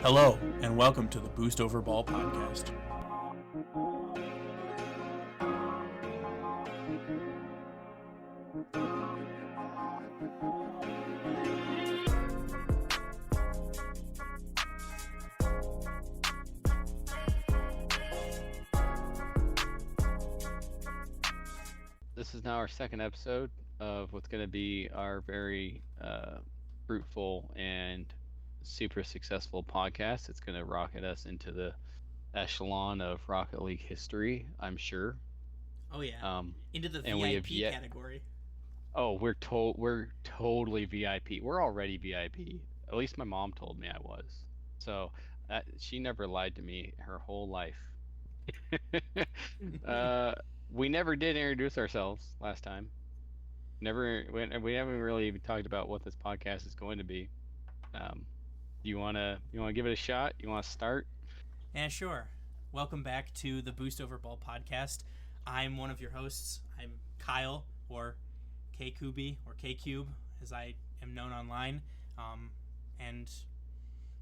Hello, and welcome to the Boost Over Ball podcast. This is now our second episode of what's going to be our very fruitful and super successful podcast. It's going to rocket us into the echelon of Rocket League history, I'm sure. Oh yeah, into the and VIP category. Oh, we're totally VIP. We're already VIP. At least my mom told me I was. So she never lied to me her whole life. We never did introduce ourselves last time. We haven't really even talked about what this podcast is going to be. You wanna give it a shot? You wanna start? Yeah, sure. Welcome back to the Boost Over Ball podcast. I'm one of your hosts. I'm Kyle, or K-Kubi, or K-Cube, as I am known online. And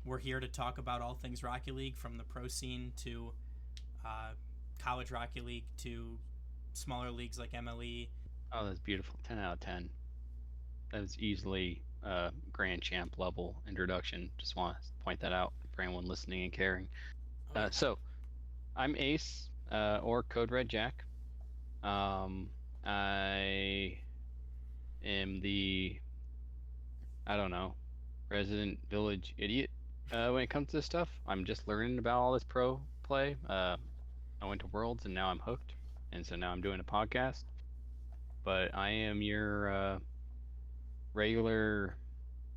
we're here to talk about all things Rocket League, from the pro scene to college Rocket League to smaller leagues like MLE. Oh, that's beautiful. 10 out of 10. That was easily Grand Champ level introduction. Just want to point that out for anyone listening and caring. So, I'm Ace, or Code Red Jack. I am the, resident village idiot when it comes to this stuff. I'm just learning about all this pro play. I went to Worlds and now I'm hooked. And so now I'm doing a podcast. But I am your regular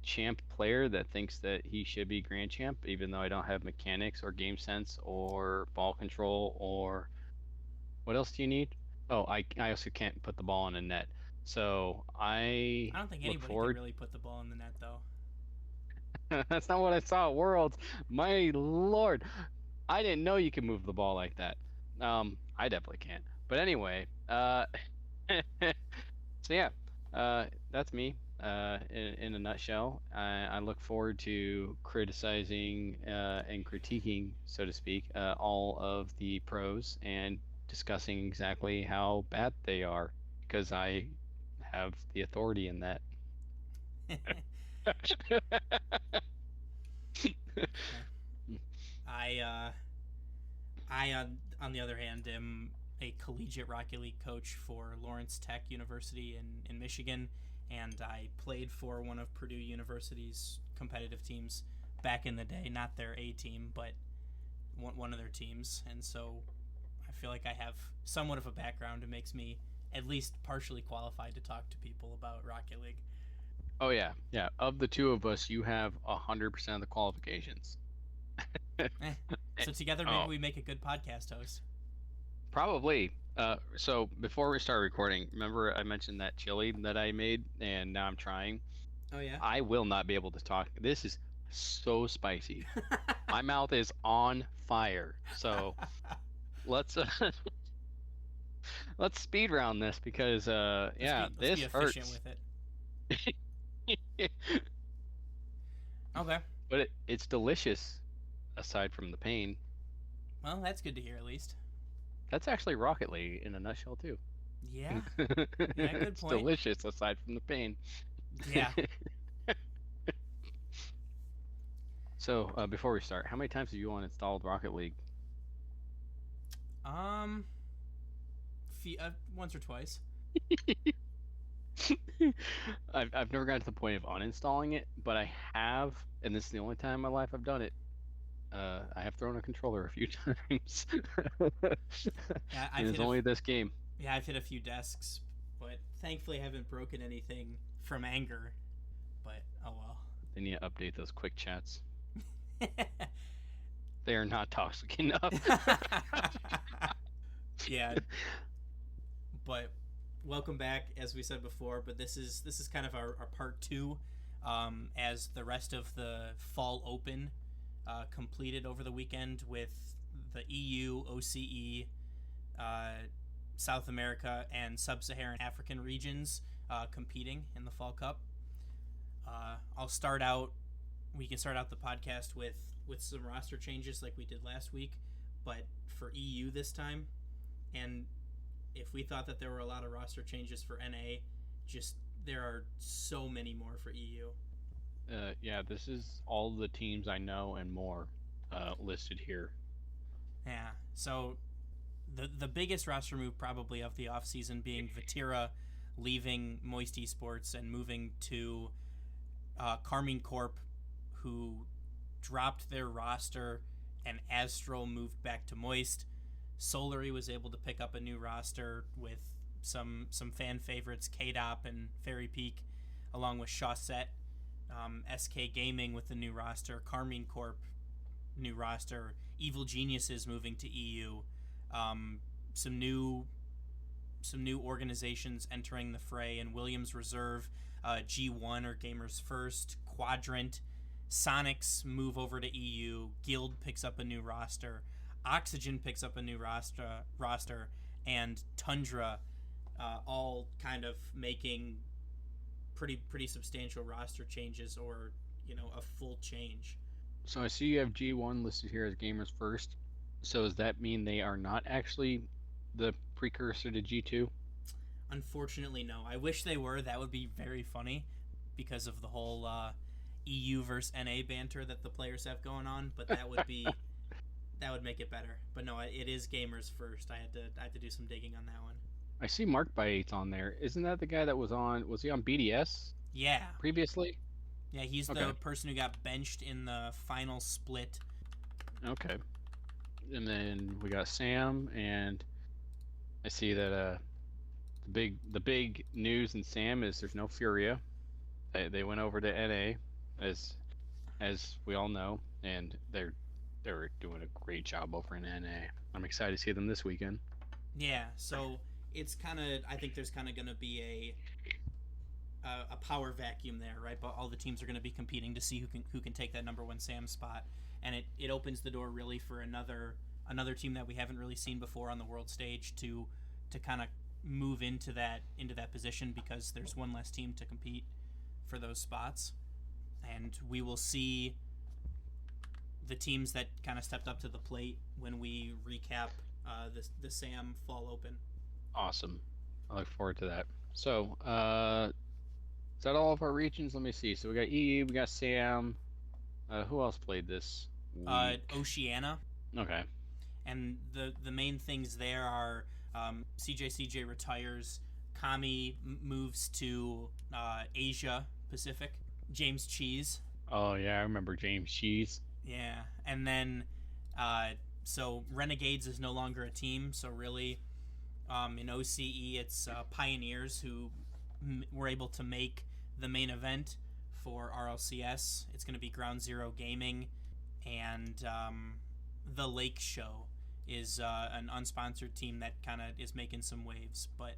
champ player that thinks that he should be Grand Champ, even though I don't have mechanics or game sense or ball control or... What else do you need? Oh, I also can't put the ball in a net. So I don't think anybody can really put the ball in the net, though. That's not what I saw at Worlds. My lord. I didn't know you could move the ball like that. I definitely can't. But anyway, so yeah, that's me in a nutshell. I look forward to criticizing and critiquing, so to speak, all of the pros and discussing exactly how bad they are, because I have the authority in that. I on the other hand, am a collegiate Rocket League coach for Lawrence Tech University in Michigan, and I played for one of Purdue University's competitive teams back in the day. Not their A team, but one of their teams. And so I feel like I have somewhat of a background. It makes me at least partially qualified to talk to people about Rocket League. Oh yeah. Of the two of us, you have 100% of the qualifications. So together, maybe we make a good podcast host. Probably. So before we start recording, remember I mentioned that chili that I made, and now I'm trying? Oh yeah? I will not be able to talk. This is so spicy. My mouth is on fire. So let's speed round this, because let's this be hurts. Efficient with it. Okay. But it's delicious, aside from the pain. Well, that's good to hear, at least. That's actually Rocket League in a nutshell, too. Yeah. Yeah, good It's point. delicious, aside from the pain. Yeah. So, before we start, how many times have you uninstalled Rocket League? Once or twice. I've never gotten to the point of uninstalling it, but I have, and this is the only time in my life I've done it. I have thrown a controller a few times. Yeah, it's only this game. Yeah, I've hit a few desks, but thankfully I haven't broken anything from anger. But oh well. They need to update those quick chats. They are not toxic enough. Yeah. But welcome back, as we said before. But this is kind of our part two, as the rest of the fall open completed over the weekend with the EU, OCE, South America, and Sub-Saharan African regions competing in the Fall Cup. I'll start out. We can start out the podcast with some roster changes like we did last week, but for EU this time. And if we thought that there were a lot of roster changes for NA, just there are so many more for EU. Yeah, this is all the teams I know and more listed here. Yeah. So the biggest roster move probably of the offseason being Vatira leaving Moist Esports and moving to Carmine Corp, who dropped their roster, and Astral moved back to Moist. Solary was able to pick up a new roster with some fan favorites, K-Dop and Fairy Peak, along with Shawset. SK Gaming with the new roster, Carmine Corp new roster, Evil Geniuses moving to EU, some new organizations entering the fray, and Williams Reserve, G1 or Gamers First, Quadrant, Sonics move over to EU, Guild picks up a new roster, Oxygen picks up a new roster, and Tundra, all kind of making pretty substantial roster changes, or a full change. So I see you have G1 listed here as Gamers First. So does that mean they are not actually the precursor to G2? Unfortunately, no. I wish they were. That would be very funny because of the whole EU versus NA banter that the players have going on. But that would be that would make it better. But no, it is Gamers First. I had to do some digging on that one. I see Mark by 8 on there. Isn't that the guy that was he on BDS? Yeah. Previously? Yeah, he's the person who got benched in the final split. Okay. And then we got Sam, and I see that the big news in Sam is there's no Furia. They went over to NA, as we all know, and they're doing a great job over in NA. I'm excited to see them this weekend. Yeah, so it's I think there's kind of going to be a power vacuum there, right? But all the teams are going to be competing to see who can take that number 1 Sam spot, and it opens the door really for another team that we haven't really seen before on the world stage to kind of move into that position, because there's one less team to compete for those spots, and we will see the teams that kind of stepped up to the plate when we recap the Sam Fall Open. Awesome. I look forward to that. So, is that all of our regions? Let me see. So we got EU, we got Sam. Who else played this week? Oceania. Okay. And the main things there are CJ retires, Kami moves to Asia Pacific, James Cheese. Oh yeah, I remember James Cheese. Yeah, and then so Renegades is no longer a team, so really in OCE it's Pioneers who were able to make the main event for RLCS. It's going to be Ground Zero Gaming, and the Lake Show is an unsponsored team that kind of is making some waves, but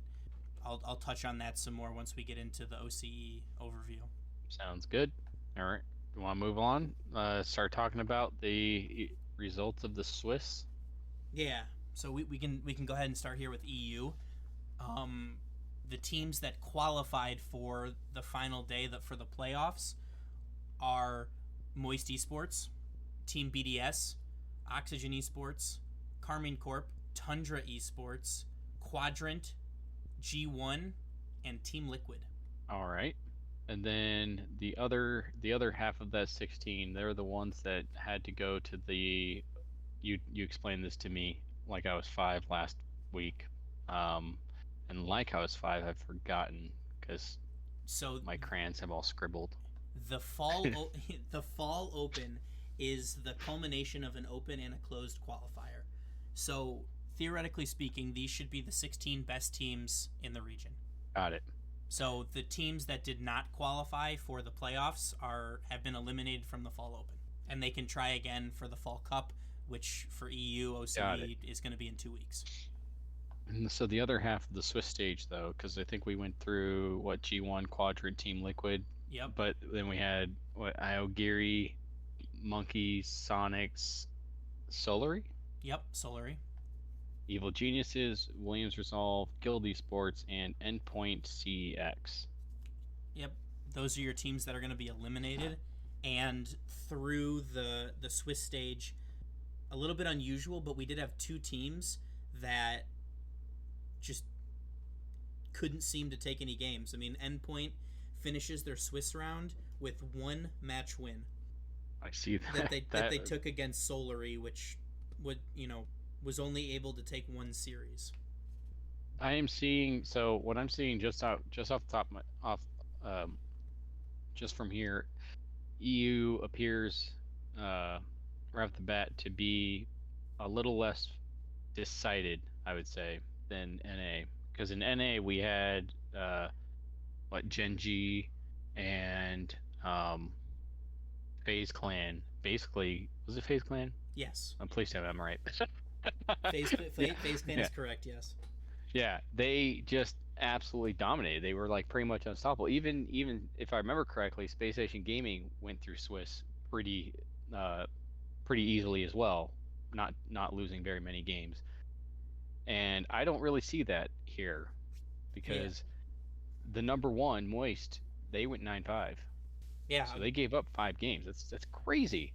I'll touch on that some more once we get into the OCE overview. Sounds good. All right, you want to move on? Start talking about the results of the Swiss. Yeah, so we can go ahead and start here with EU. The teams that qualified for the final day for the playoffs are Moist Esports, Team BDS, Oxygen Esports, Carmine Corp, Tundra Esports, Quadrant, G1, and Team Liquid. All right. And then the other half of that 16, they're the ones that had to go to the you explained this to me like I was 5 last week. And like I was 5, I've forgotten because my crayons have all scribbled. The fall open is the culmination of an open and a closed qualifier. So theoretically speaking, these should be the 16 best teams in the region. Got it. So the teams that did not qualify for the playoffs have been eliminated from the fall open, and they can try again for the fall cup, which for EU OCE is going to be in 2 weeks. And so the other half of the Swiss stage, though, because I think we went through G1, Quadrant, Team Liquid. Yep. But then we had Iogiri, Monkeys, Sonics, Solary. Yep, Solary. Evil Geniuses, Williams Resolve, Guild Esports, and Endpoint CX. Yep, those are your teams that are going to be eliminated. And through the Swiss stage, a little bit unusual, but we did have two teams that just couldn't seem to take any games. I mean, Endpoint finishes their Swiss round with one match win I see that they took against Solary, which was only able to take one series. I am seeing. So what I'm seeing just off the top of um, just from here, EU appears right off the bat to be a little less decided, I would say, than NA. Because in NA we had Gen G and FaZe Clan. Basically, was it FaZe Clan? Yes. Please tell me I'm right. FaZe Clan is correct, yes. Yeah, they just absolutely dominated. They were like pretty much unstoppable. Even if I remember correctly, Space Station Gaming went through Swiss pretty easily as well, not losing very many games. And I don't really see that here because the number one Moist, they went 9-5. Yeah. So they gave up 5 games. That's crazy.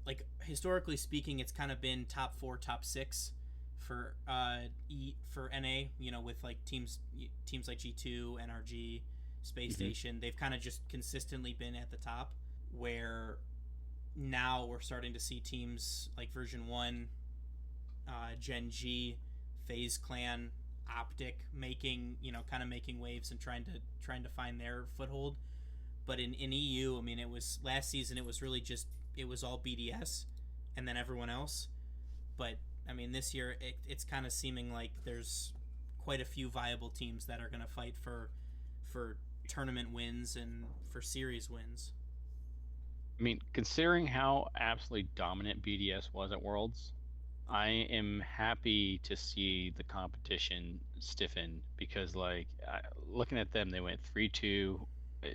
Like historically speaking, it's kind of been top 4, top 6 for NA. With like teams like G2, NRG, Space Station. They've kind of just consistently been at the top. Where now we're starting to see teams like Version 1, Gen G, FaZe Clan, Optic making waves and trying to find their foothold. But in EU, I mean, it was last season. It was really just it was all BDS, and then everyone else. But I mean, this year it's kind of seeming like there's quite a few viable teams that are going to fight for tournament wins and for series wins. I mean, considering how absolutely dominant BDS was at Worlds, I am happy to see the competition stiffen because, like, looking at them, they went 3-2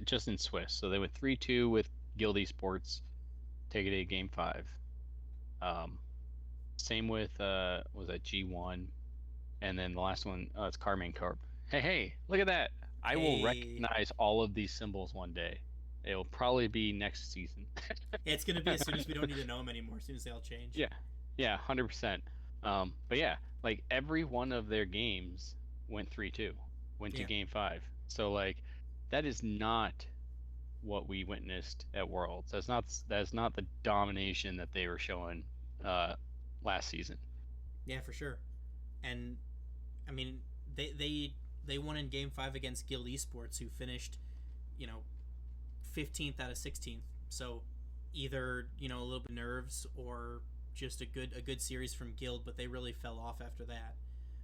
just in Swiss. So they went 3-2 with Guild Esports, take it to Game 5. Same with, was that G1? And then the last one, it's Carmine Corp. Hey, look at that. I will recognize all of these symbols one day. It will probably be next season. It's going to be as soon as we don't need to know them anymore, as soon as they all change. Yeah, 100%. But yeah, like every one of their games went 3-2, went to Game 5. So like, that is not what we witnessed at Worlds. That's not the domination that they were showing last season. Yeah, for sure. And I mean, they won in Game 5 against Guild Esports, who finished, 15th out of 16th. So either a little bit of nerves or just a good series from Guild, but they really fell off after that.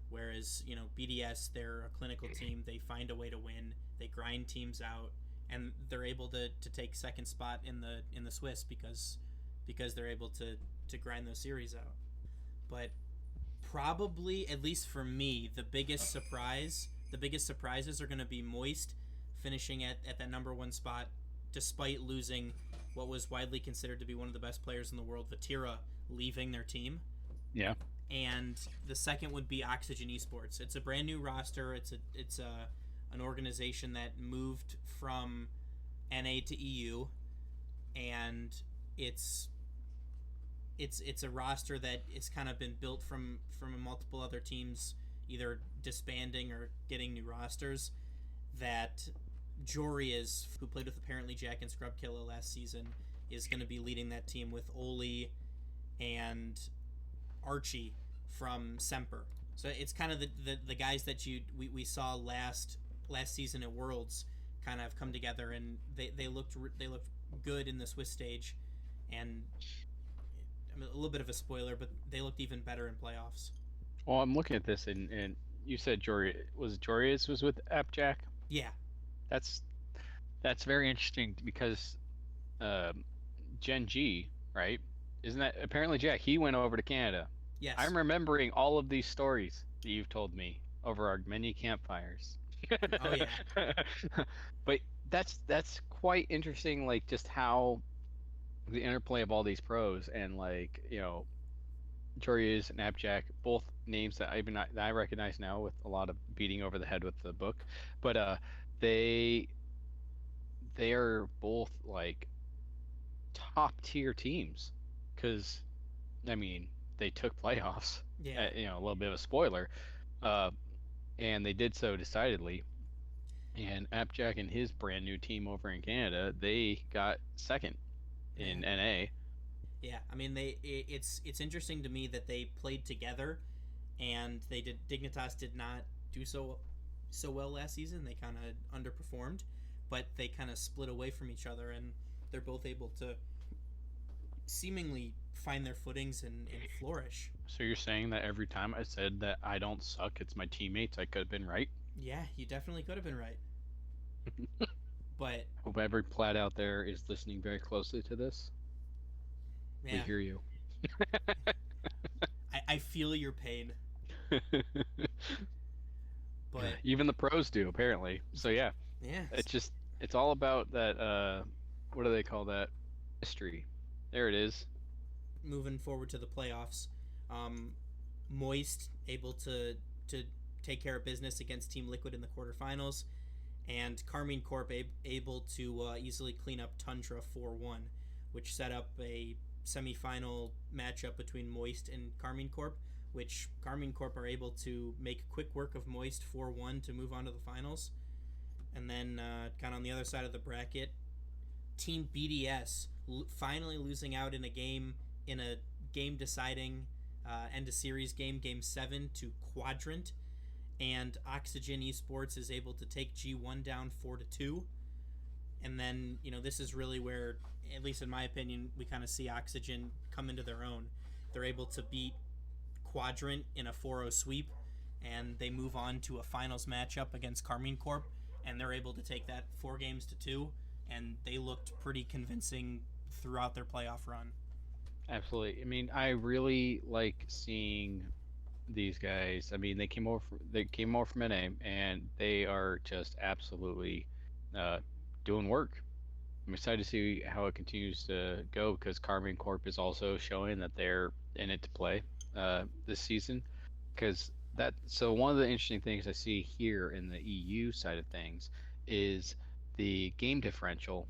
Whereas BDS, they're a clinical team. They find a way to win. They grind teams out, and they're able to take second spot in the Swiss because they're able to grind those series out. But probably, at least for me, the biggest surprises are going to be Moist finishing at that number 1 spot, despite losing what was widely considered to be one of the best players in the world, Vatira, leaving their team. Yeah. And the second would be Oxygen Esports. It's a brand new roster. It's an organization that moved from NA to EU, and it's a roster that has kind of been built from multiple other teams either disbanding or getting new rosters. That Jory who played with apparently Jack and Scrubkilla last season, is going to be leading that team with Oli and Archie from Semper. So it's kind of the guys that we saw last season at Worlds kind of come together, and they looked good in the Swiss stage, and I mean, a little bit of a spoiler, but they looked even better in playoffs. Well, I'm looking at this, and you said Jory was with Appjack? Yeah. That's very interesting because Gen G, right? Isn't that apparently Jack? He went over to Canada. Yes. I'm remembering all of these stories that you've told me over our many campfires. Oh yeah. But that's quite interesting, like just how the interplay of all these pros and like Jory and Appjack both names that I recognize now with a lot of beating over the head with the book, but they they are both like top tier teams because I mean they took playoffs. Yeah. A little bit of a spoiler, uh, and they did so decidedly. And Appjack and his brand new team over in Canada, they got second in Yeah. NA. Yeah, I mean it's interesting to me that they played together, and Dignitas did not do so well last season. They kind of underperformed, but they kind of split away from each other, and they're both able to seemingly find their footings and flourish. So you're saying that every time I said that I don't suck, it's my teammates, I could have been right? Yeah, you definitely could have been right, but Hope every plat out there is listening very closely to this. We yeah, hear you. I feel your pain, but Even the pros do, apparently. So yeah, yeah, it's all about that what do they call that? History. There it is. moving forward to the playoffs. Um, Moist able to take care of business against Team Liquid in the quarterfinals, and Carmine Corp able to easily clean up Tundra 4-1, which set up a semifinal matchup between Moist and Carmine Corp, which Carmine Corp are able to make quick work of Moist 4-1 to move on to the finals. And then, kind of on the other side of the bracket, Team BDS finally losing out in a game deciding end of series game 7 to Quadrant, and Oxygen Esports is able to take G1 down 4-2. And then, this is really where, at least in my opinion, we kind of see Oxygen come into their own. They're able to beat Quadrant in a 4-0 sweep, and they move on to a finals matchup against Carmine Corp, and they're able to take that 4-2, and they looked pretty convincing throughout their playoff run. Absolutely. I mean, I really like seeing these guys. I mean, they came over from NA, and they are just absolutely uh, doing work. I'm excited to see how it continues to go because Carmine Corp is also showing that they're in it to play this season. Because so one of the interesting things I see here in the EU side of things is the game differential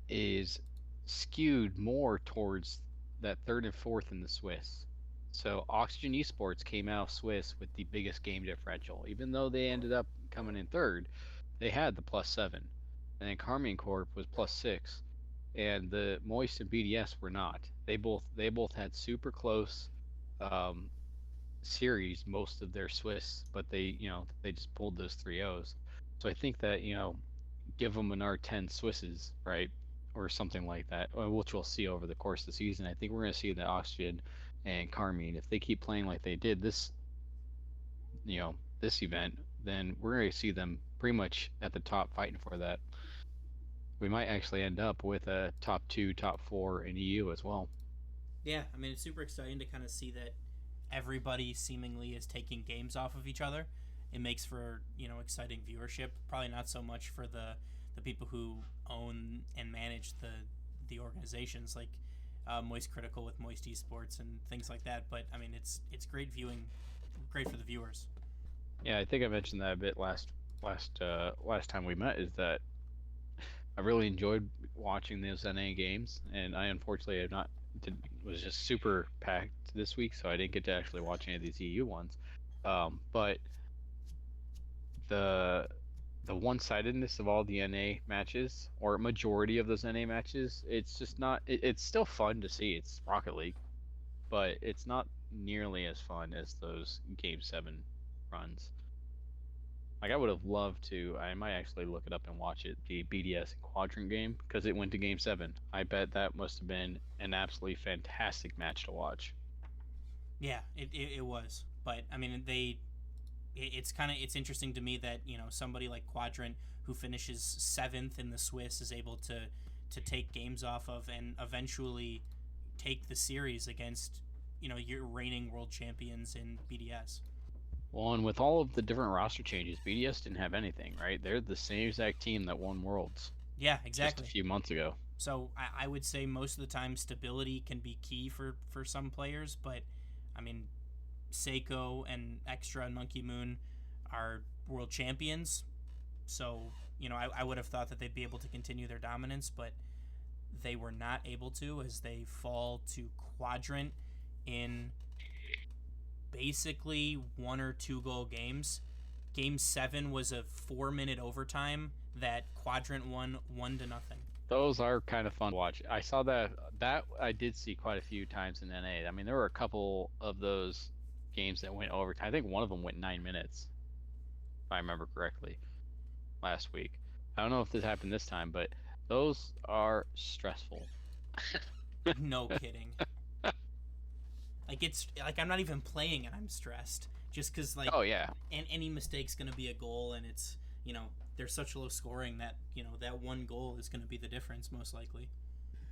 is skewed more towards that third and fourth in the Swiss. So Oxygen Esports came out of Swiss with the biggest game differential. Even though they ended up coming in third, they had the +7. And then Carmine Corp was +6. And the Moist and BDS were not. They both had super close um, series most of their Swiss, but they just pulled those 3-0s. So I think that give them another 10 Swisses, right, or something like that, which we'll see over the course of the season. I think we're going to see the Oxygen and Carmine, if they keep playing like they did this event, then we're going to see them pretty much at the top fighting for that. We might actually end up with a top 2, top 4 in EU as well. Yeah, I mean, it's super exciting to kind of see that everybody seemingly is taking games off of each other. It makes for, exciting viewership. Probably not so much for the people who own and manage the organizations, like Moist Critical with Moist Esports and things like that. But I mean, it's great viewing, great for the viewers. Yeah, I think I mentioned that a bit last time we met. Is that I really enjoyed watching those NA games, and I unfortunately have not was just super packed this week, so I didn't get to actually watch any of these EU ones. But the one-sidedness of all the NA matches, or majority of those NA matches, it's just not. It's still fun to see. It's Rocket League, but it's not nearly as fun as those Game 7 runs. Like I would have loved to. I might actually look it up and watch it. The BDS and Quadrant game because it went to Game 7. I bet that must have been an absolutely fantastic match to watch. Yeah, it was. But I mean, it's interesting to me that somebody like Quadrant, who finishes 7th in the Swiss, is able to take games off of and eventually take the series against your reigning world champions in BDS. Well, and with all of the different roster changes, BDS didn't have anything, right? They're the same exact team that won Worlds. Yeah, exactly. Just a few months ago. So I would say most of the time stability can be key for some players, but I mean, Seiko and Extra and Monkey Moon are world champions. So, I would have thought that they'd be able to continue their dominance, but they were not able to, as they fall to Quadrant in basically 1 or 2 goal games. Game 7 was a 4-minute overtime that Quadrant won 1-0. Those are kind of fun to watch. I saw that I did see quite a few times in NA. I mean, there were a couple of those games that went overtime. I think one of them went 9 minutes, if I remember correctly, last week. I don't know if this happened this time, but those are stressful. No kidding. It's like I'm not even playing and I'm stressed just because Oh yeah. And any mistake's gonna be a goal, and it's they're such low scoring that that one goal is gonna be the difference most likely.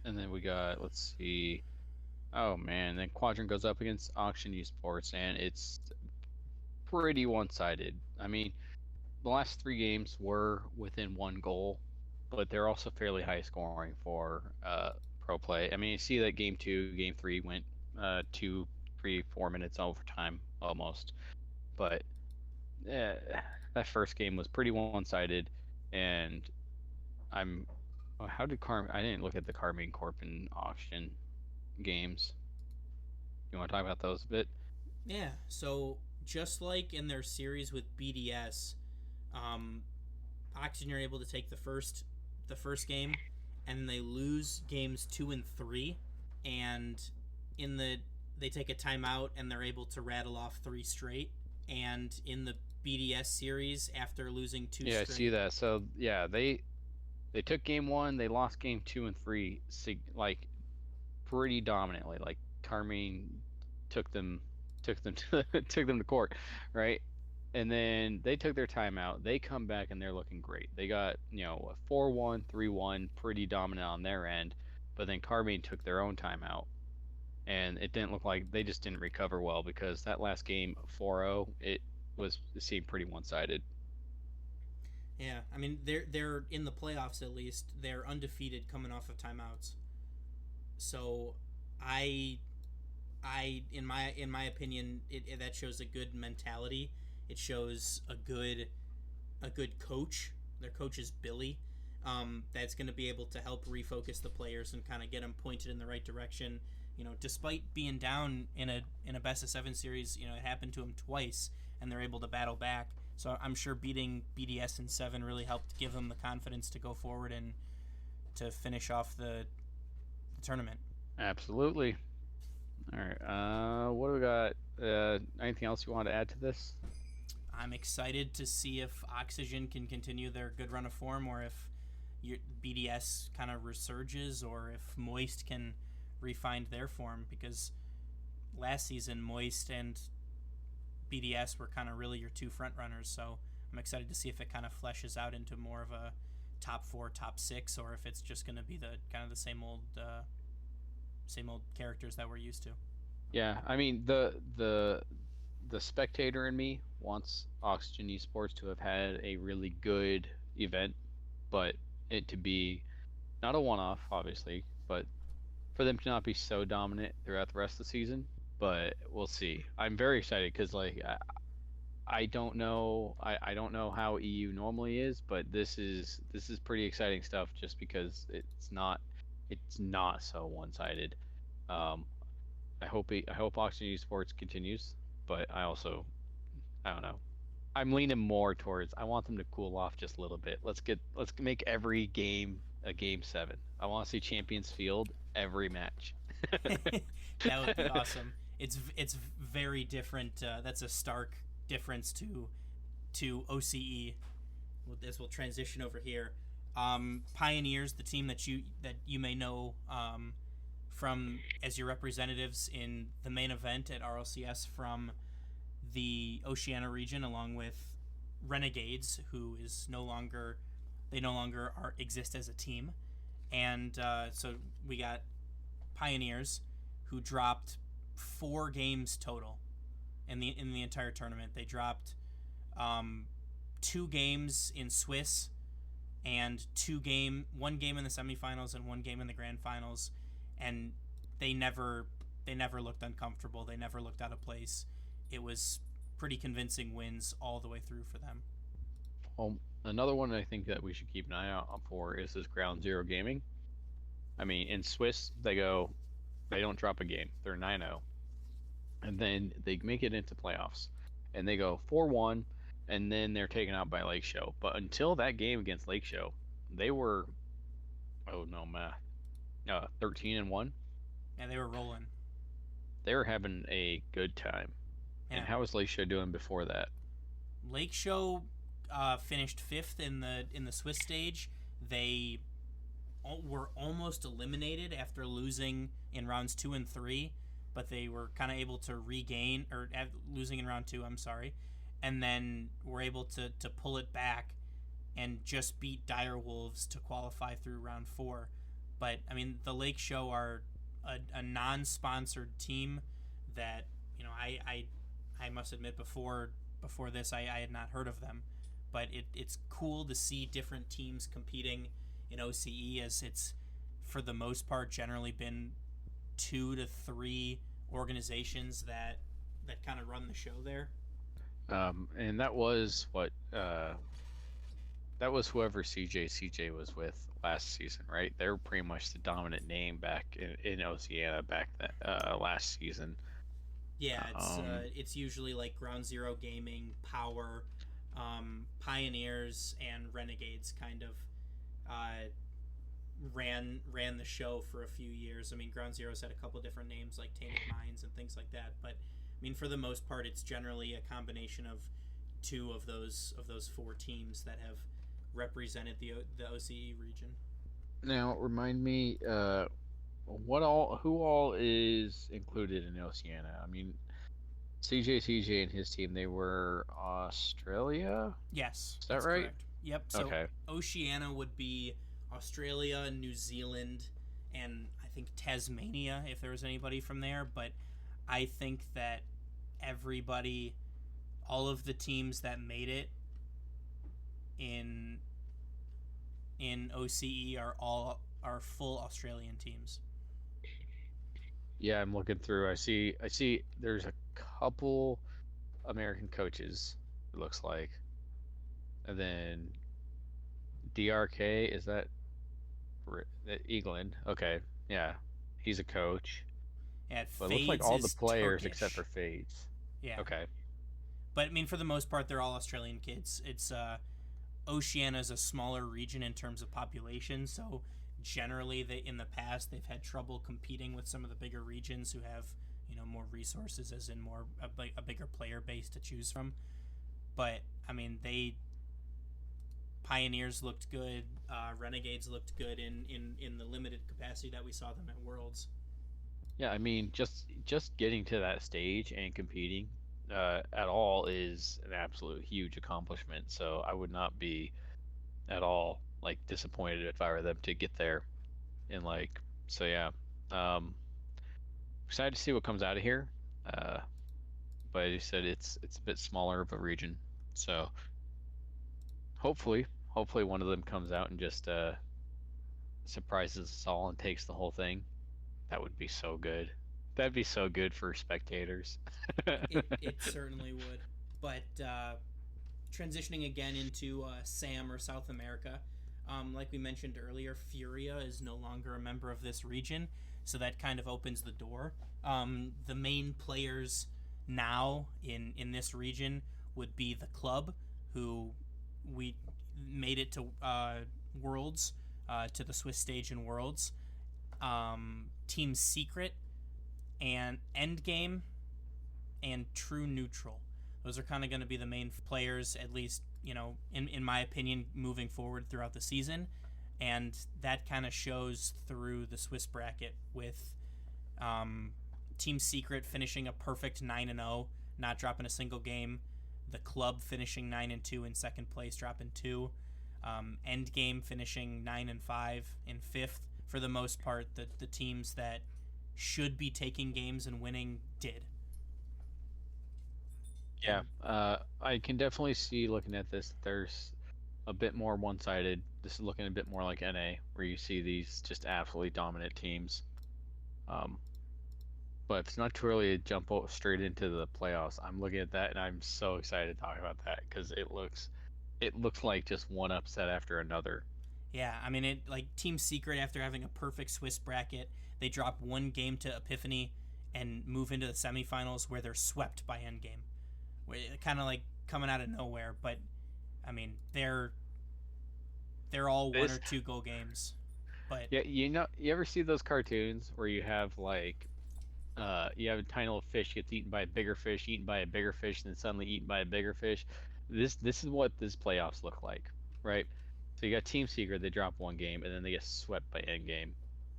And then we got, let's see. Oh man, then Quadrant goes up against Auction Esports, and it's pretty one-sided. I mean, the last 3 games were within 1 goal, but they're also fairly high scoring for pro play. I mean, you see that game 2, game 3 went 2, 3, 4 minutes overtime almost, but that first game was pretty one-sided, and I didn't look at the Carmine Corp and Auction games. You want to talk about those a bit? Yeah. So just like in their series with BDS, Oxygen are able to take the first game, and they lose games 2 and 3, and they take a timeout and they're able to rattle off 3 straight. And in the BDS series, after losing 2 straight, I see that. So yeah, they took game 1, they lost game 2 and 3, like pretty dominantly. Like Carmine took them to court, right? And then they took their timeout. They come back and they're looking great. They got 4-1, 3-1, pretty dominant on their end. But then Carmine took their own timeout, and it didn't look like, they just didn't recover well, because that last game 4-0, it seemed pretty one-sided. Yeah, I mean they're in the playoffs at least. They're undefeated coming off of timeouts. So I in my opinion, that shows a good mentality. It shows a good coach. Their coach is Billy. That's going to be able to help refocus the players and kind of get them pointed in the right direction. Despite being down in a best of 7 series, it happened to them twice, and they're able to battle back. So I'm sure beating BDS in 7 really helped give them the confidence to go forward and to finish off the tournament. Absolutely. All right. What do we got? Anything else you want to add to this? I'm excited to see if Oxygen can continue their good run of form, or if BDS kind of resurges, or if Moist can refine their form, because last season Moist and BDS were kind of really your 2 front runners. So I'm excited to see if it kind of fleshes out into more of a top 4, top 6, or if it's just going to be the kind of the same old characters that we're used to. Yeah, I mean the spectator in me wants Oxygen Esports to have had a really good event, but it to be not a one-off, obviously, but for them to not be so dominant throughout the rest of the season. But we'll see. I'm very excited because I don't know how EU normally is, but this is pretty exciting stuff, just because it's not so one-sided. I hope Oxygen Esports continues, but I don't know. I'm leaning more towards, I want them to cool off just a little bit. Let's make every game a game 7. I want to see Champions Field every match. That would be awesome. It's very different. That's a stark difference to OCE. As we'll transition over here, Pioneers, the team that you may know from as your representatives in the main event at RLCS from the Oceania region, along with Renegades, who is no longer exist as a team, and so we got Pioneers, who dropped 4 games total in the entire tournament. They dropped 2 games in Swiss, and 1 game in the semifinals and 1 game in the grand finals, and they never looked uncomfortable. They never looked out of place. it was pretty convincing wins all the way through for them. Well, another one I think that we should keep an eye out for is this Ground Zero Gaming. I mean, in Swiss, they don't drop a game. They're 9-0. And then they make it into playoffs. And they go 4-1, and then they're taken out by Lake Show. But until that game against Lake Show, they were, 13-1. Yeah, they were rolling. They were having a good time. Yeah. And how was Lake Show doing before that? Lake Show finished 5th in the Swiss stage. They were almost eliminated after losing in rounds 2 and 3, but they were kind of able to regain, or losing in round 2, I'm sorry, and then were able to pull it back and just beat Dire Wolves to qualify through round 4. But I mean, the Lake Show are a non-sponsored team that, you know, I must admit before this I had not heard of them, but it's cool to see different teams competing in OCE, as it's for the most part generally been 2 to 3 organizations that kind of run the show there. And that was that was whoever CJ was with last season, right? They were pretty much the dominant name back in Oceania back last season. Yeah, it's usually like Ground Zero Gaming, Power, Pioneers, and Renegades kind of ran the show for a few years. I mean, Ground Zero's had a couple different names like Tainted Minds and things like that, but I mean, for the most part, it's generally a combination of 2 of those 4 teams that have represented the OCE region. Now, remind me, who all is included in Oceania? I mean, CJ and his team, they were Australia? Yes. Is that right? Correct. Yep. So okay. Oceania would be Australia, New Zealand, and I think Tasmania, if there was anybody from there. But I think that all of the teams that made it in OCE are full Australian teams. Yeah, I'm looking through. I see there's a couple American coaches, it looks like. And then DRK, is that Eaglin? Okay, yeah. He's a coach. Yeah, but it looks like all the players Turkish. Except for Fades. Yeah. Okay. But I mean, for the most part, they're all Australian kids. It's Oceania is a smaller region in terms of population, so generally, in the past they've had trouble competing with some of the bigger regions who have, you know, more resources, as in a bigger player base to choose from. But I mean, Pioneers looked good, Renegades looked good in the limited capacity that we saw them at Worlds. Yeah, I mean, just getting to that stage and competing at all is an absolute huge accomplishment. So I would not be at all like disappointed if I were them to get there. And so yeah, excited to see what comes out of here. But as you said, it's a bit smaller of a region, so hopefully one of them comes out and just surprises us all and takes the whole thing. That would be so good. That'd be so good for spectators. it certainly would. But transitioning again into SAM, or South America, like we mentioned earlier, Furia is no longer a member of this region, so that kind of opens the door. The main players now in this region would be the club, who we made it to Worlds, to the Swiss stage in Worlds. Team Secret and Endgame and True Neutral. Those are kind of going to be the main players, at least, you know, in my opinion, moving forward throughout the season. And that kind of shows through the Swiss bracket with Team Secret finishing a perfect 9-0, not dropping a single game. The club finishing 9-2 in second place, dropping 2. Endgame finishing 9-5 in fifth. For the most part, the teams that should be taking games and winning did. Yeah, I can definitely see, looking at this, there's a bit more one-sided. This is looking a bit more like NA, where you see these just absolutely dominant teams. But it's not too early to jump straight into the playoffs. I'm looking at that and I'm so excited to talk about that because it looks like just one upset after another. Yeah, I mean, it like Team Secret, after having a perfect Swiss bracket, they drop one game to Epiphany and move into the semifinals where they're swept by Endgame. Kind of like coming out of nowhere, but I mean, they're all one This or two goal games. But Yeah, you ever see those cartoons where you have like you have a tiny little fish gets eaten by a bigger fish, eaten by a bigger fish, and then suddenly eaten by a bigger fish. This is what this playoffs look like, right? So you got Team Secret, they drop one game, and then they get swept by Endgame,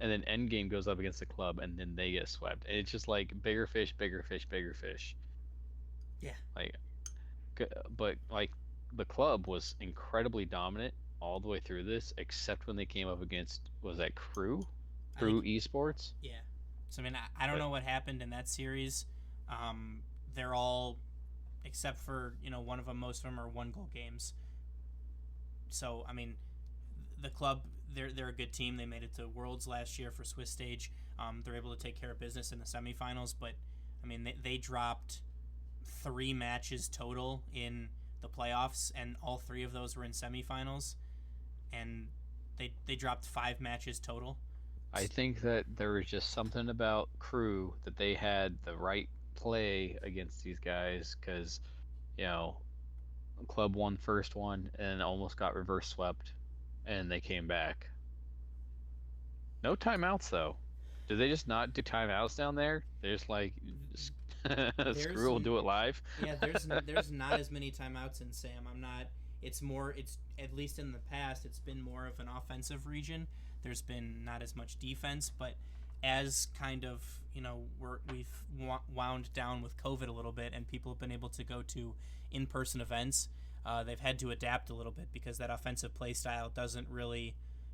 and then Endgame goes up against the club, and then they get swept. And it's just like bigger fish, bigger fish, bigger fish. yeah, Like, but like the club was incredibly dominant all the way through this, except when they came up against was that I Crew think Esports. yeah. So I mean, I don't But know what happened in that series. They're all, except for one of them, most of them are one goal games. So I mean, the club, they're a good team. They made it to Worlds last year for Swiss Stage. They're able to take care of business in the semifinals, but I mean they dropped 3 matches total in the playoffs, and all 3 of those were in semifinals, and they dropped 5 matches total. I think that there was just something about Crew that they had the right play against these guys because you know club won first one and almost got reverse swept, and they came back. No timeouts though. Do they just not do timeouts down there? They're just like, There's screw, we'll do it live. Yeah, there's not as many timeouts in Sam. I'm not. It's at least in the past, it's been more of an offensive region. There's been not as much defense, but as kind of we've wound down with COVID a little bit, and people have been able to go to in-person events. They've had to adapt a little bit because that offensive play style doesn't really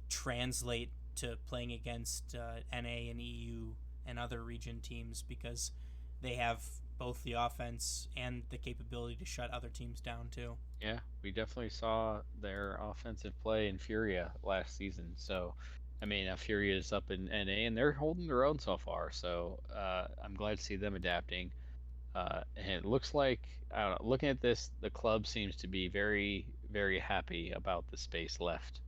translate to playing against NA and EU and other region teams because they have both the offense and the capability to shut other teams down too. Yeah, we definitely saw their offensive play in Furia last season. So, I mean, Furia is up in NA and they're holding their own so far. So, I'm glad to see them adapting. And it looks like, I don't know, looking at this, the club seems to be very, very happy about the space left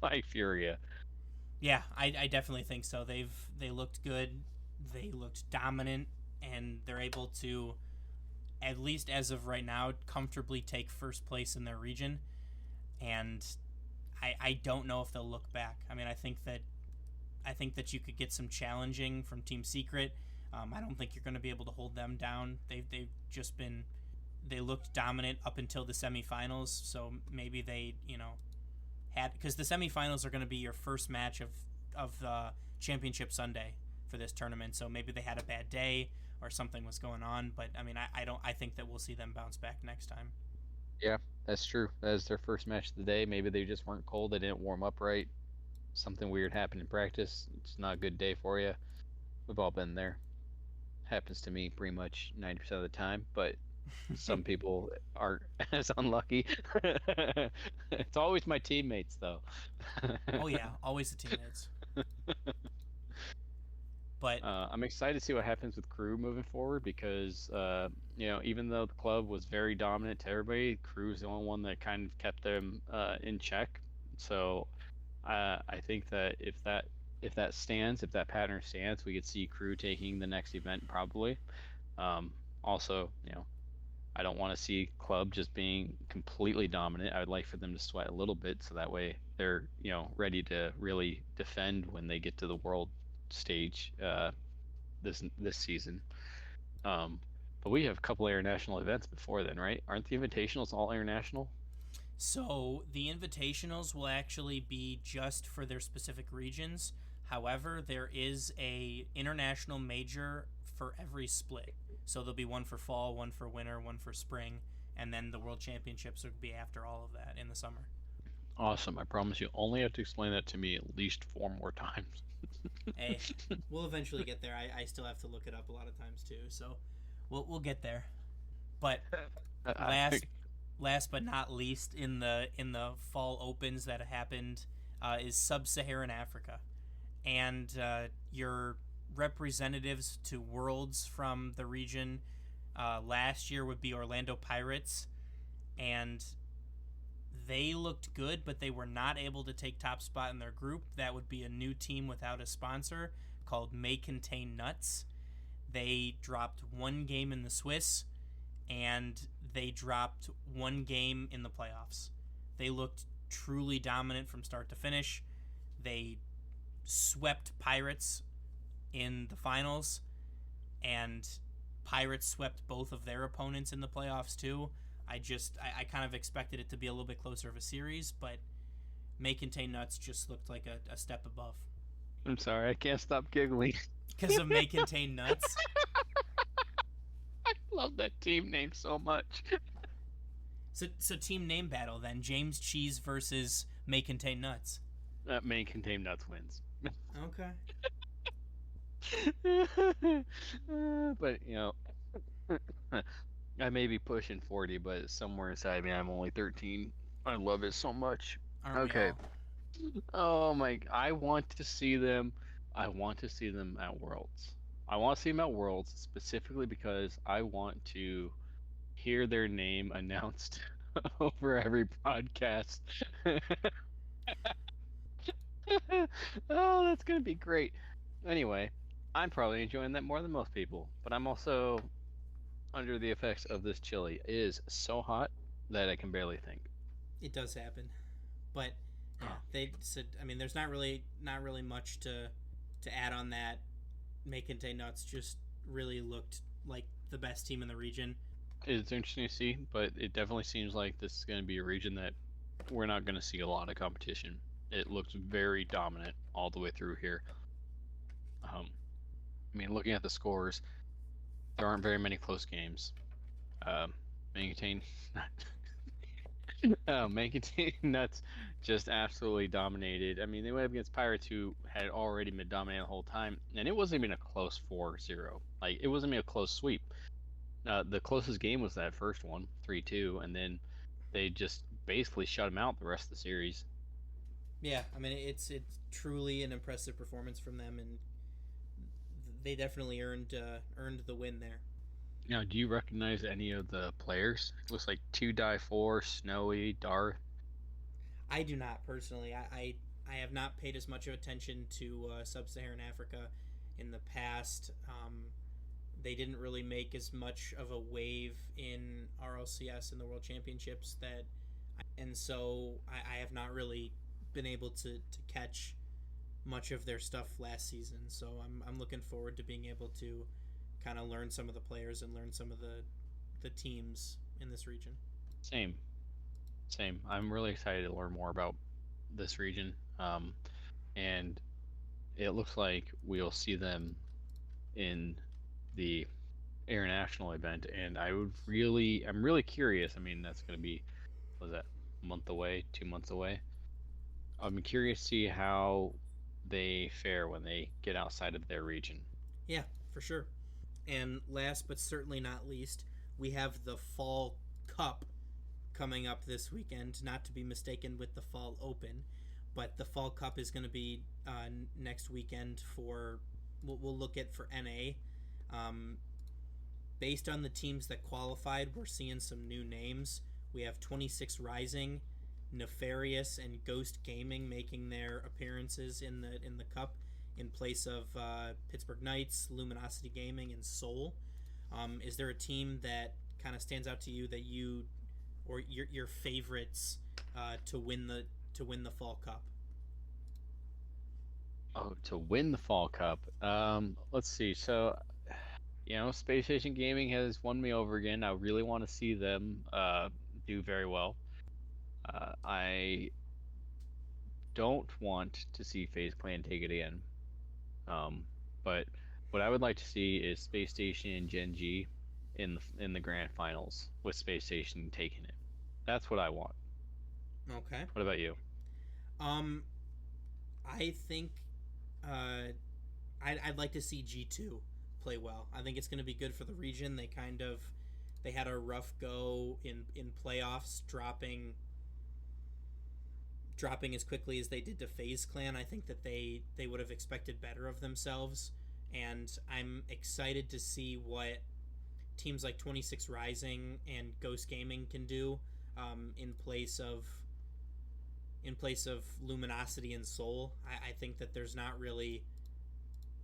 by Furia. Yeah, I definitely think so. They looked good, they looked dominant, and they're able to, at least as of right now, comfortably take first place in their region. And I don't know if they'll look back. I mean, I think that you could get some challenging from Team Secret. I don't think you're going to be able to hold them down. They've just been, they looked dominant up until the semifinals. So maybe they had, because the semifinals are going to be your first match of the championship Sunday for this tournament. So maybe they had a bad day or something was going on. But I mean, I think that we'll see them bounce back next time. Yeah, that's true. That is their first match of the day. Maybe they just weren't cold. They didn't warm up right. Something weird happened in practice. It's not a good day for you. We've all been there. Happens to me pretty much 90% of the time, but some people aren't as unlucky. It's always my teammates, though. Oh yeah, always the teammates. But I'm excited to see what happens with Crew moving forward because, even though the club was very dominant to everybody, Crew's the only one that kind of kept them in check. So I think that if that pattern stands, we could see Crew taking the next event probably. Also, I don't want to see club just being completely dominant. I would like for them to sweat a little bit so that way they're ready to really defend when they get to the world stage this season. But we have a couple international events before then, right? Aren't the invitationals all international? so the invitationals will actually be just for their specific regions. However, there is a international major for every split. So there'll be one for fall, one for winter, one for spring, and then the World Championships will be after all of that in the summer. Awesome. I promise you only have to explain that to me at least 4 more times. Hey, we'll eventually get there. I still have to look it up a lot of times too, so we'll get there. But last but not least, in the fall opens that happened is Sub-Saharan Africa, and your representatives to Worlds from the region last year would be Orlando Pirates, and they looked good, but they were not able to take top spot in their group. That would be a new team without a sponsor called May Contain Nuts. They dropped one game in the Swiss, and they dropped one game in the playoffs. They looked truly dominant from start to finish. They swept Pirates in the finals, and Pirates swept both of their opponents in the playoffs too. I kind of expected it to be a little bit closer of a series, but May Contain Nuts just looked like a step above. I'm sorry, I can't stop giggling. Because of May Contain Nuts? I love that team name so much. So team name battle then. James Cheese versus May Contain Nuts. May Contain Nuts wins. Okay. But, I may be pushing 40, but somewhere inside me I'm only 13. I love it so much. Aren't we all? Oh my, I want to see them. I want to see them at Worlds. I want to see them at Worlds specifically because I want to hear their name announced over every podcast. Oh, that's going to be great. Anyway, I'm probably enjoying that more than most people, but I'm also under the effects of this chili. It is so hot that I can barely think. It does happen, but yeah, they said. I mean, there's not really much to add on that. May Contain Nuts just really looked like the best team in the region. It's interesting to see, but it definitely seems like this is going to be a region that we're not going to see a lot of competition. It looks very dominant all the way through here. I mean, looking at the scores, there aren't very many close games. May Contain Nuts just absolutely dominated. I mean, they went up against Pirates, who had already been dominating the whole time, and it wasn't even a close 4-0. Like, it wasn't even a close sweep. The closest game was that first one, 3-2, and then they just basically shut them out the rest of the series. Yeah, I mean, it's truly an impressive performance from them, and they definitely earned the win there. Now, do you recognize any of the players? It looks like 2Die4, Snowy, Darth. I do not personally. I have not paid as much attention to Sub-Saharan Africa in the past. They didn't really make as much of a wave in RLCS in the World Championships and so I have not really been able to catch much of their stuff last season. So I'm looking forward to being able to kind of learn some of the players and learn some of the teams in this region. Same. I'm really excited to learn more about this region, and it looks like we'll see them in the international event. And I'm really curious. I mean, that's going to be, what was that, a month away, 2 months away? I'm curious to see how they fare when they get outside of their region. Yeah, for sure. And last but certainly not least, we have the Fall Cup coming up this weekend, not to be mistaken with the Fall Open, but the Fall Cup is going to be next weekend for, we'll look at for NA. Based on the teams that qualified, we're seeing some new names. We have 26 Rising, Nefarious, and Ghost Gaming making their appearances in the Cup in place of Pittsburgh Knights, Luminosity Gaming, and Seoul. Is there a team that kind of stands out to you that you or your favorites to win the Fall Cup? Oh, to win the Fall Cup. Let's see. So, Space Station Gaming has won me over again. I really want to see them do very well. I don't want to see FaZe Clan take it again. But what I would like to see is Space Station and Gen G in the grand finals with Space Station taking it. That's what I want. Okay. What about you? I think I'd like to see G2 play well. I think it's going to be good for the region. They had a rough go in playoffs, dropping as quickly as they did to FaZe Clan. I think that they would have expected better of themselves, and I'm excited to see what teams like 26 Rising and Ghost Gaming can do in place of Luminosity and Soul. I think that there's not really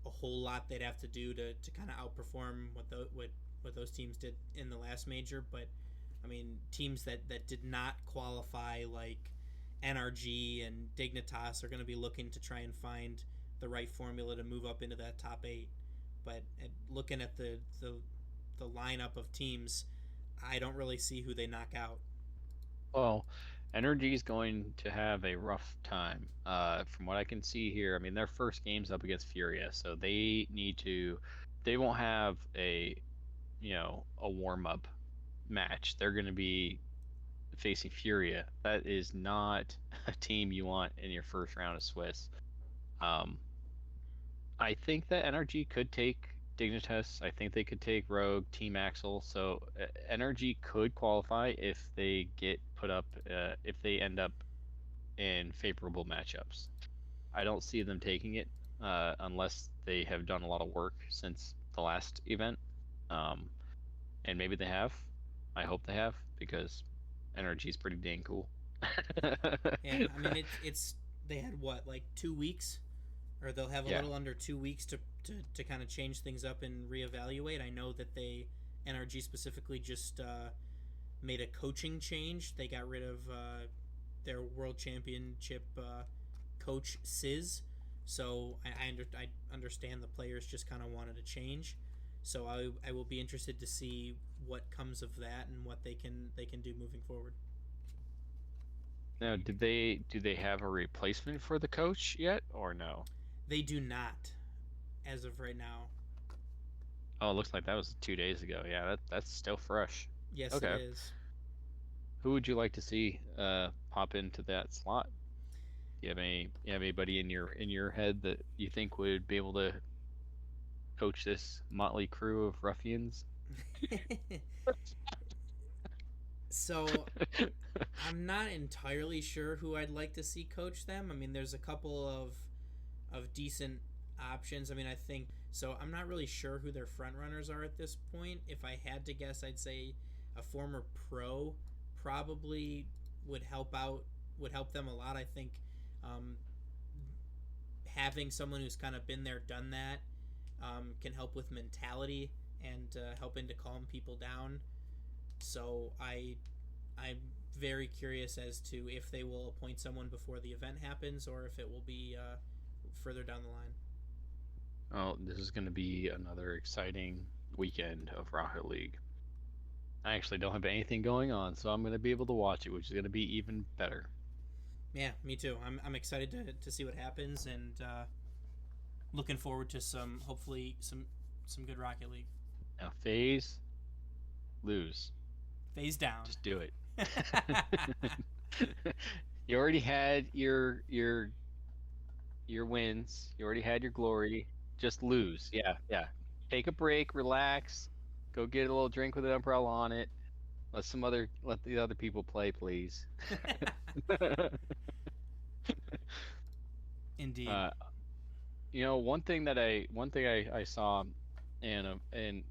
a whole lot they'd have to do to kind of outperform what those teams did in the last major. But I mean, teams that did not qualify, like NRG and Dignitas, are going to be looking to try and find the right formula to move up into that top 8. But looking at the lineup of teams, I don't really see who they knock out. Well, Energy is going to have a rough time. From what I can see here, I mean, their first game's up against Furia, so they won't have a warm-up match. They're going to be facing Furia. That is not a team you want in your first round of Swiss. I think that Energy could take Dignitas. I think they could take Rogue, Team Axel. So Energy could qualify if they get put up, if they end up in favorable matchups. I don't see them taking it unless they have done a lot of work since the last event. And maybe they have. I hope they have, because Energy is pretty dang cool. Yeah, I mean, it's they had what, like 2 weeks, or they'll have a little under 2 weeks to kind of change things up and reevaluate. I know that NRG specifically just made a coaching change. They got rid of their world championship coach Sizz, so I understand the players just kind of wanted to change. So I will be interested to see what comes of that and what they can do moving forward. Now, do they have a replacement for the coach yet, or no? They do not, as of right now. Oh, it looks like that was 2 days ago. Yeah, that's still fresh. Yes, Okay. It is. Who would you like to see pop into that slot? You have anybody in your head that you think would be able to coach this motley crew of ruffians? So I'm not entirely sure who I'd like to see coach them. I mean, there's a couple of decent options. I mean, I think so. I'm not really sure who their front runners are at this point. If I had to guess, I'd say a former pro probably would help them a lot. I think having someone who's kind of been there, done that, can help with mentality and helping to calm people down. So I'm very curious as to if they will appoint someone before the event happens, or if it will be further down the line. Oh, this is going to be another exciting weekend of Rocket League. I actually don't have anything going on, so I'm going to be able to watch it, which is going to be even better. Yeah, me too. I'm excited to see what happens, and looking forward to hopefully some good Rocket League. Now, FaZe, lose. FaZe down. Just do it. You already had your wins. You already had your glory. Just lose. Yeah. Take a break, relax, go get a little drink with an umbrella on it. Let the other people play, please. Indeed. One thing I saw, and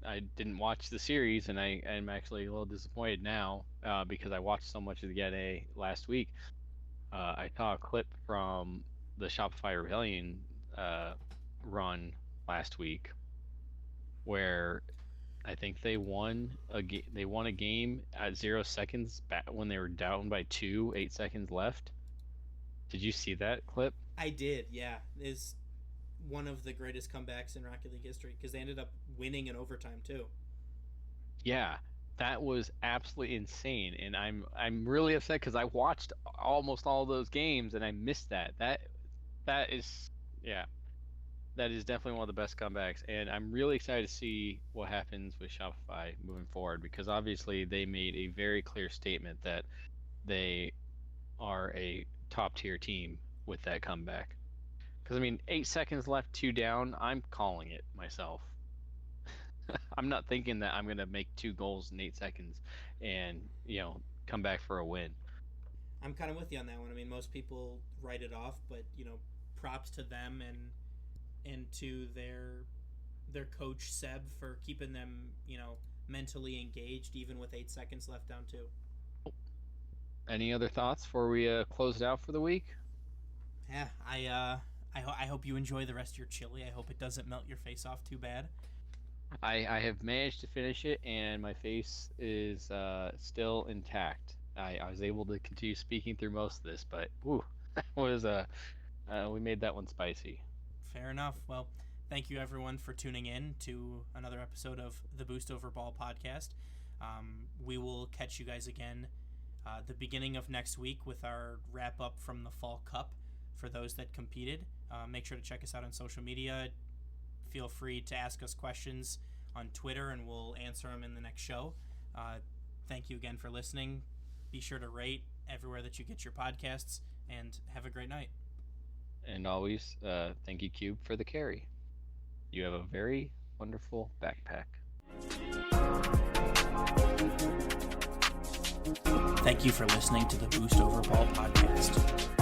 I didn't watch the series, and I'm actually a little disappointed now because I watched so much of the NA last week. I saw a clip from the Shopify Rebellion run last week, where I think they won a game at 0 seconds back when they were down by 8 seconds left. Did you see that clip? I did, yeah. It's one of the greatest comebacks in Rocket League history, because they ended up winning in overtime too. Yeah, that was absolutely insane, and I'm really upset because I watched almost all those games and I missed that. That is definitely one of the best comebacks, and I'm really excited to see what happens with Shopify moving forward, because obviously they made a very clear statement that they are a top tier team with that comeback. Because I mean, 8 seconds left, 2 down, I'm calling it myself. I'm not thinking that I'm going to make 2 goals in 8 seconds and come back for a win. I'm kind of with you on that one. I mean, most people write it off, but props to them and to their coach Seb for keeping them, mentally engaged even with 8 seconds left down 2. Any other thoughts before we close it out for the week? Yeah, I hope you enjoy the rest of your chili. I hope it doesn't melt your face off too bad. I have managed to finish it, and my face is still intact. I was able to continue speaking through most of this, but that was we made that one spicy. Fair enough. Well, thank you everyone for tuning in to another episode of the Boost Over Ball podcast. We will catch you guys again the beginning of next week with our wrap up from the Fall Cup for those that competed. Make sure to check us out on social media. Feel free to ask us questions on Twitter, and we'll answer them in the next show. Thank you again for listening. Be sure to rate everywhere that you get your podcasts, and have a great night. And always, thank you, Cube, for the carry. You have a very wonderful backpack. Thank you for listening to the Boost Over Ball podcast.